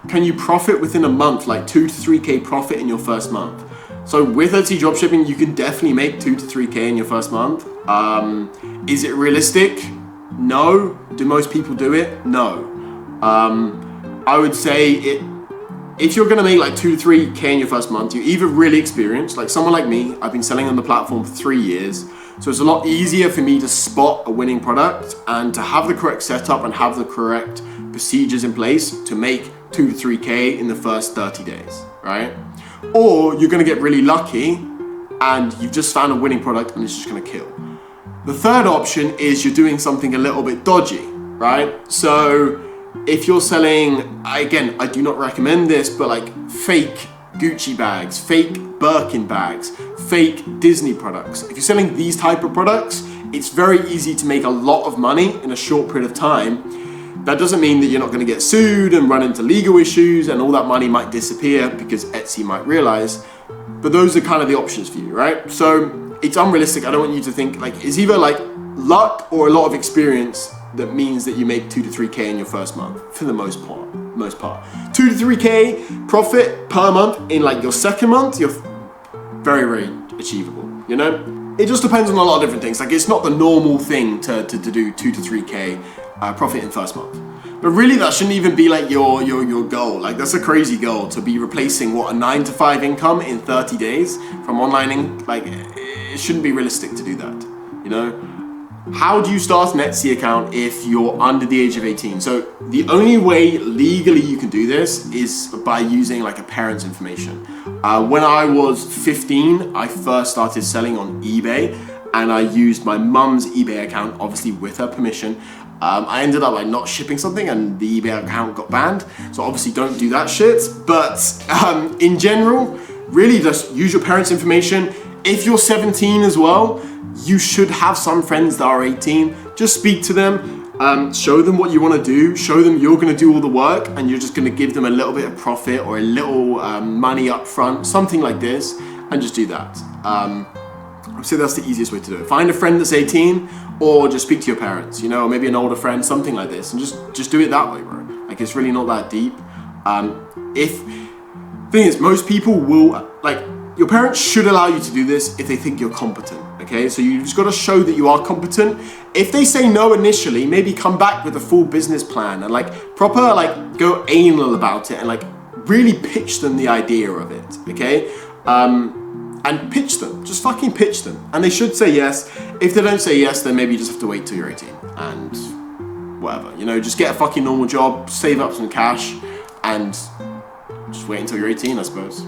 can you profit within a month, like 2 to 3K profit in your first month? So with Etsy dropshipping, you can definitely make 2 to 3K in your first month. Is it realistic? No. Do most people do it? No. I would say if you're gonna make like 2 to 3K in your first month, you're either really experienced, like someone like me. I've been selling on the platform for 3 years. So it's a lot easier for me to spot a winning product and to have the correct setup and have the correct procedures in place to make 2 to 3K in the first 30 days, right? Or you're gonna get really lucky and you've just found a winning product and it's just gonna kill. The third option is you're doing something a little bit dodgy, right? So if you're selling, again, I do not recommend this, but like fake Gucci bags, fake Birkin bags, fake Disney products. If you're selling these type of products, it's very easy to make a lot of money in a short period of time. That doesn't mean that you're not going to get sued and run into legal issues and all that money might disappear because Etsy might realize, but those are kind of the options for you, right? So it's unrealistic. I don't want you to think like it's either like luck or a lot of experience that means that you make 2 to 3K in your first month for the most part. 2 to 3K profit per month in like your second month, you're very, very achievable, you know? It just depends on a lot of different things. Like it's not the normal thing to do 2 to 3K profit in first month. But really that shouldn't even be like your goal. Like that's a crazy goal to be replacing what, a 9 to 5 income in 30 days from online. Like it shouldn't be realistic to do that, you know? How do you start an Etsy account if you're under the age of 18? So the only way legally you can do this is by using like a parent's information. When I was 15, I first started selling on eBay and I used my mum's eBay account, obviously with her permission. I ended up like not shipping something and the eBay account got banned. So obviously don't do that shit. But in general, really just use your parents' information. If you're 17 as well, you should have some friends that are 18. Just speak to them, show them what you want to do, show them you're going to do all the work and you're just going to give them a little bit of profit or a little money up front, something like this, and just do that. I would say that's the easiest way to do it. Find a friend that's 18 or just speak to your parents, you know, or maybe an older friend, something like this, and just do it that way, bro. Like it's really not that deep. Thing is, most people will, like, your parents should allow you to do this if they think you're competent, okay? So you just gotta show that you are competent. If they say no initially, maybe come back with a full business plan and like proper, like go anal about it and like really pitch them the idea of it, okay? And pitch them, just fucking pitch them. And they should say yes. If they don't say yes, then maybe you just have to wait till you're 18 and whatever, you know, just get a fucking normal job, save up some cash and just wait until you're 18, I suppose.